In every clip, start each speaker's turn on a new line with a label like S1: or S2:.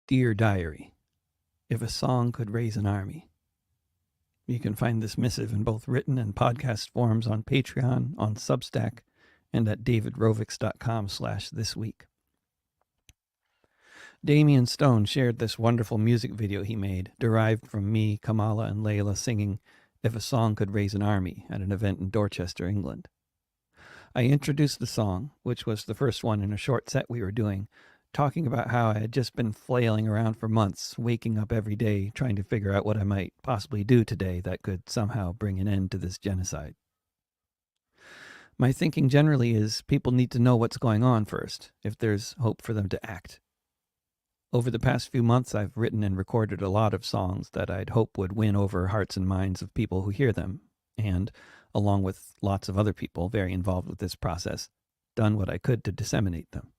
S1: Dear Diary, if a song could raise an army. You can find this missive in both written and podcast forms on Patreon, on Substack, and at davidrovics.com/thisweek. Damian Stone shared this wonderful music video he made, derived from me, Kamala, and Layla singing If a Song Could Raise an Army at an event in Dorchester, England. I introduced the song, which was the first one in a short set we were doing, talking about how I had just been flailing around for months, waking up every day, trying to figure out what I might possibly do today that could somehow bring an end to this genocide. My thinking generally is people need to know what's going on first, if there's hope for them to act. Over the past few months, I've written and recorded a lot of songs that I'd hope would win over hearts and minds of people who hear them, and, along with lots of other people very involved with this process, done what I could to disseminate them.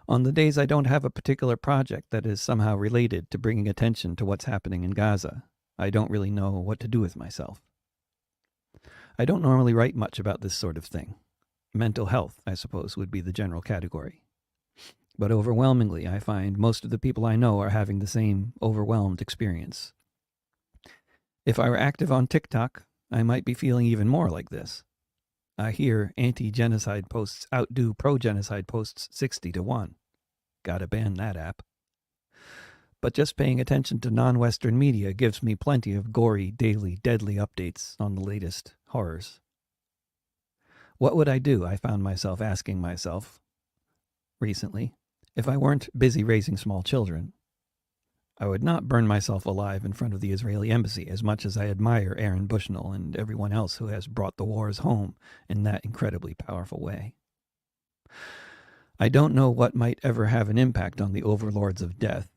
S1: On the days I don't have a particular project that is somehow related to bringing attention to what's happening in Gaza, I don't really know what to do with myself. I don't normally write much about this sort of thing. Mental health, I suppose, would be the general category. But overwhelmingly, I find most of the people I know are having the same overwhelmed experience. If I were active on TikTok, I might be feeling even more like this. I hear anti-genocide posts outdo pro-genocide posts 60-1. Gotta ban that app. But just paying attention to non-Western media gives me plenty of gory, daily, deadly updates on the latest horrors. What would I do, I found myself asking myself recently, if I weren't busy raising small children? I would not burn myself alive in front of the Israeli embassy, as much as I admire Aaron Bushnell and everyone else who has brought the wars home in that incredibly powerful way. I don't know what might ever have an impact on the overlords of death,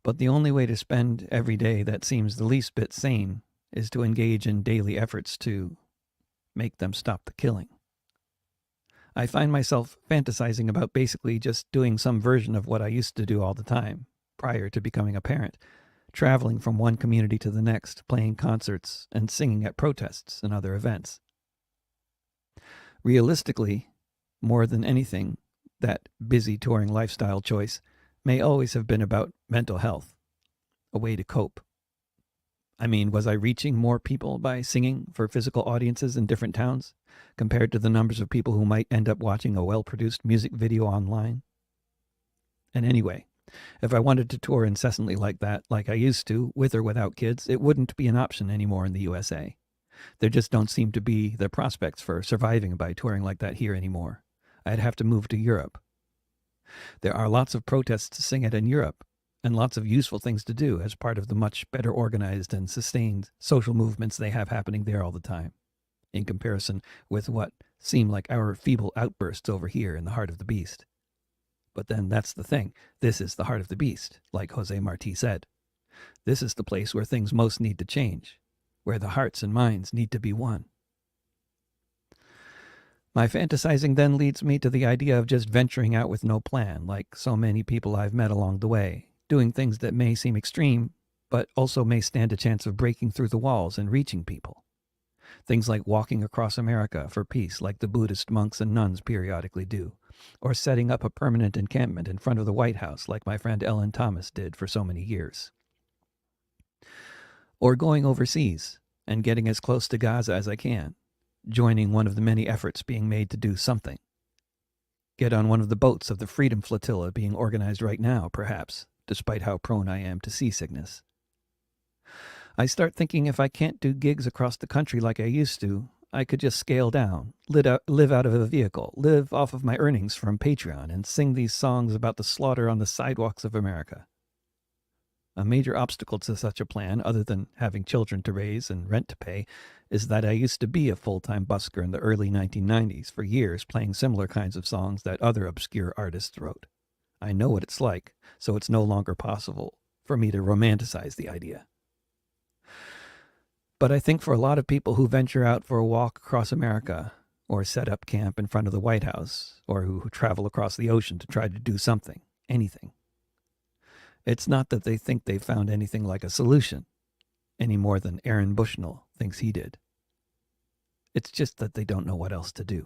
S1: but the only way to spend every day that seems the least bit sane is to engage in daily efforts to make them stop the killing. I find myself fantasizing about basically just doing some version of what I used to do all the time, prior to becoming a parent, traveling from one community to the next, playing concerts and singing at protests and other events. Realistically, more than anything, that busy touring lifestyle choice may always have been about mental health, a way to cope. I mean, was I reaching more people by singing for physical audiences in different towns, compared to the numbers of people who might end up watching a well-produced music video online? And anyway, if I wanted to tour incessantly like that, like I used to, with or without kids, it wouldn't be an option anymore in the USA. There just don't seem to be the prospects for surviving by touring like that here anymore. I'd have to move to Europe. There are lots of protests to sing at in Europe, and lots of useful things to do as part of the much better organized and sustained social movements they have happening there all the time, in comparison with what seem like our feeble outbursts over here in the heart of the beast. But then that's the thing. This is the heart of the beast, like Jose Marti said. This is the place where things most need to change, where the hearts and minds need to be one. My fantasizing then leads me to the idea of just venturing out with no plan, like so many people I've met along the way, doing things that may seem extreme, but also may stand a chance of breaking through the walls and reaching people. Things like walking across America for peace, like the Buddhist monks and nuns periodically do, or setting up a permanent encampment in front of the White House, like my friend Ellen Thomas did for so many years. Or going overseas and getting as close to Gaza as I can, joining one of the many efforts being made to do something. Get on one of the boats of the Freedom Flotilla being organized right now, perhaps, despite how prone I am to seasickness. I start thinking if I can't do gigs across the country like I used to, I could just scale down, live out of a vehicle, live off of my earnings from Patreon, and sing these songs about the slaughter on the sidewalks of America. A major obstacle to such a plan, other than having children to raise and rent to pay, is that I used to be a full-time busker in the early 1990s for years, playing similar kinds of songs that other obscure artists wrote. I know what it's like, so it's no longer possible for me to romanticize the idea. But I think for a lot of people who venture out for a walk across America, or set up camp in front of the White House, or who travel across the ocean to try to do something, anything, it's not that they think they've found anything like a solution, any more than Aaron Bushnell thinks he did. It's just that they don't know what else to do.